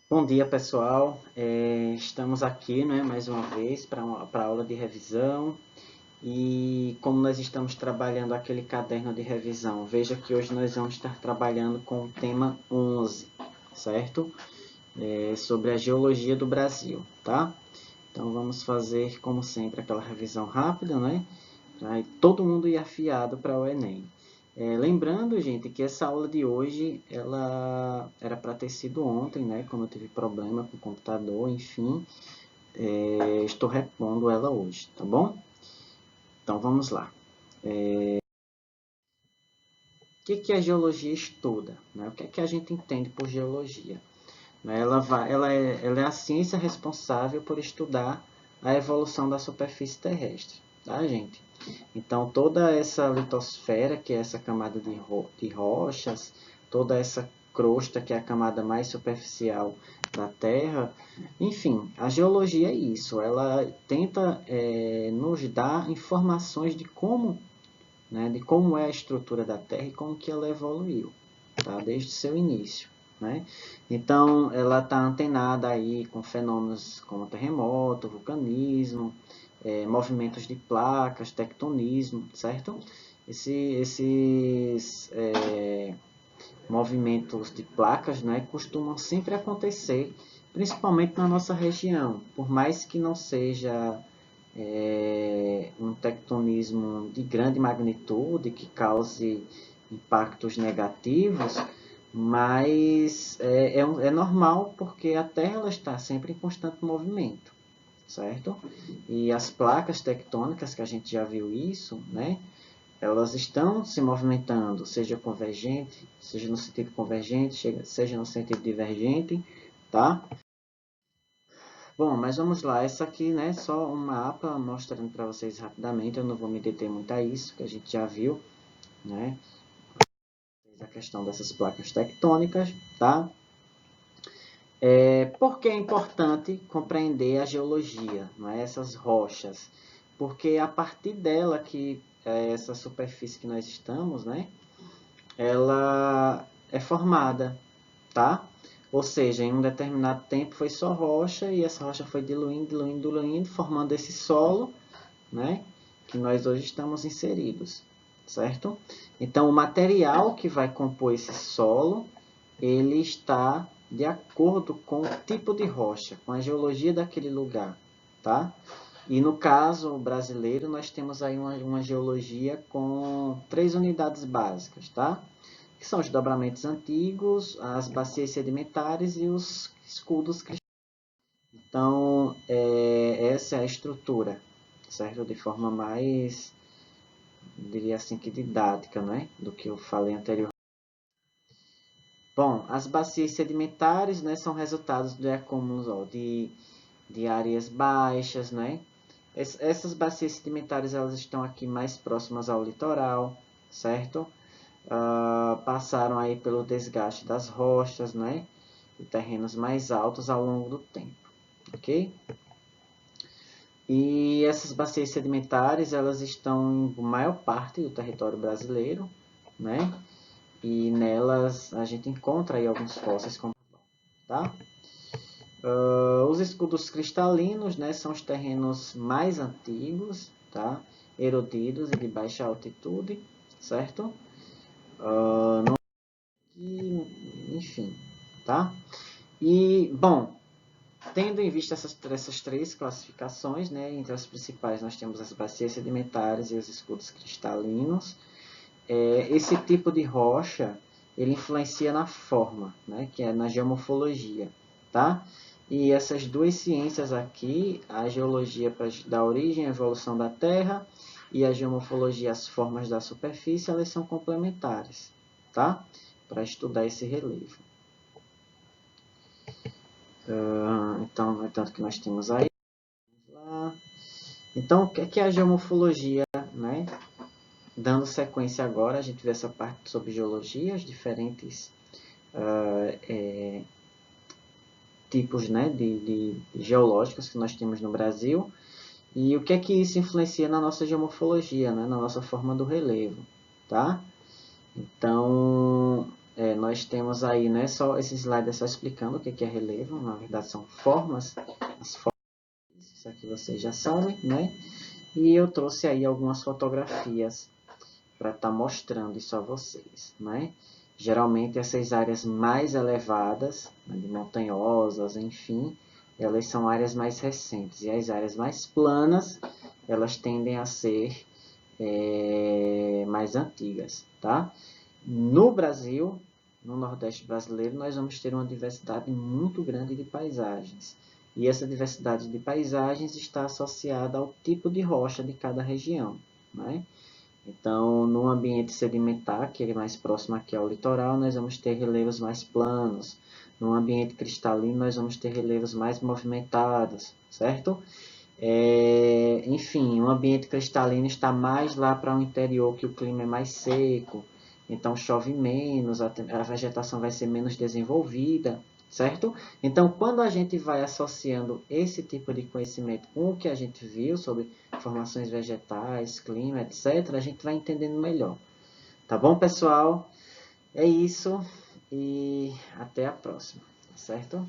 Bom dia, pessoal. Estamos aqui, né, mais uma vez para a aula de revisão. E como nós estamos trabalhando aquele caderno de revisão, veja que hoje nós vamos estar trabalhando com o tema 11, certo? Sobre a geologia do Brasil, tá? Então vamos fazer, como sempre, aquela revisão rápida, né? Para todo mundo ir afiado para o Enem. Lembrando, gente, que essa aula de hoje, ela era para ter sido ontem, né? Como eu tive problema com o computador, enfim, estou repondo ela hoje, tá bom? Então vamos lá. O que a geologia estuda? Né? O que a gente entende por geologia? Ela é a ciência responsável por estudar a evolução da superfície terrestre, tá, gente? Então, toda essa litosfera, que é essa camada de rochas, toda essa crosta, que é a camada mais superficial da Terra, enfim, a geologia é isso. Ela tenta nos dar informações de como é a estrutura da Terra e como que ela evoluiu, tá? Desde o seu início. Né? Então, ela está antenada aí com fenômenos como terremoto, vulcanismo, movimentos de placas, tectonismo, certo? Esses movimentos de placas, né, costumam sempre acontecer, principalmente na nossa região, por mais que não seja um tectonismo de grande magnitude que cause impactos negativos, mas é normal porque a Terra ela está sempre em constante movimento, certo? E as placas tectônicas, que a gente já viu isso, né? Elas estão se movimentando, seja convergente, seja no sentido convergente, seja no sentido divergente, tá? Bom, mas vamos lá. Essa aqui, né, só um mapa mostrando para vocês rapidamente. Eu não vou me deter muito a isso, que a gente já viu, né? A questão dessas placas tectônicas, tá? Por que é importante compreender a geologia, não é? Essas rochas? Porque é a partir dela que essa superfície que nós estamos, né? Ela é formada, tá? Ou seja, em um determinado tempo foi só rocha e essa rocha foi diluindo, diluindo, diluindo, formando esse solo, né? Que nós hoje estamos inseridos, certo? Então, o material que vai compor esse solo, ele está de acordo com o tipo de rocha, com a geologia daquele lugar, tá? E no caso brasileiro, nós temos aí uma geologia com 3 unidades básicas, tá? Que são os dobramentos antigos, as bacias sedimentares e os escudos cristallinos. Então, essa é a estrutura, certo? De forma mais, diria assim, que didática, né? Do que eu falei anteriormente. Bom, as bacias sedimentares, né, são resultados de acúmulos de áreas baixas, né? Essas bacias sedimentares elas estão aqui mais próximas ao litoral, certo? Passaram aí pelo desgaste das rochas, né? E terrenos mais altos ao longo do tempo, ok? E essas bacias sedimentares elas estão em maior parte do território brasileiro, né? E nelas a gente encontra aí alguns fósseis, tá? Os escudos cristalinos, né, são os terrenos mais antigos, tá? Erodidos e de baixa altitude, certo? Enfim, tá? E, bom, tendo em vista essas 3 classificações, né, entre as principais nós temos as bacias sedimentares e os escudos cristalinos. Esse tipo de rocha, ele influencia na forma, né, que é na geomorfologia, tá? E essas duas ciências aqui, a geologia para dar origem à evolução da Terra e a geomorfologia, as formas da superfície, elas são complementares, tá? Para estudar esse relevo. Então, é tanto que nós temos aí. Então, o que é a geomorfologia, né? Dando sequência agora, a gente vê essa parte sobre geologia, os diferentes tipos, né, de geológicos que nós temos no Brasil e o que é que isso influencia na nossa geomorfologia, né, na nossa forma do relevo, tá? Então, nós temos aí, né, só esse slide é só explicando o que é relevo, na verdade são formas, as formas, isso aqui vocês já sabem, né? E eu trouxe aí algumas fotografias para estar mostrando isso a vocês, né? Geralmente essas áreas mais elevadas, né, montanhosas, enfim, elas são áreas mais recentes. E as áreas mais planas, elas tendem a ser mais antigas, tá? No Brasil, no Nordeste brasileiro, nós vamos ter uma diversidade muito grande de paisagens. E essa diversidade de paisagens está associada ao tipo de rocha de cada região, né? Então, no ambiente sedimentar, que é mais próximo aqui ao litoral, nós vamos ter relevos mais planos. No ambiente cristalino, nós vamos ter relevos mais movimentados, certo? Enfim, o ambiente cristalino está mais lá para o interior, que o clima é mais seco, então chove menos, a vegetação vai ser menos desenvolvida, certo? Então, quando a gente vai associando esse tipo de conhecimento com o que a gente viu sobre formações vegetais, clima, etc., a gente vai entendendo melhor. Tá bom, pessoal? É isso e até a próxima, certo?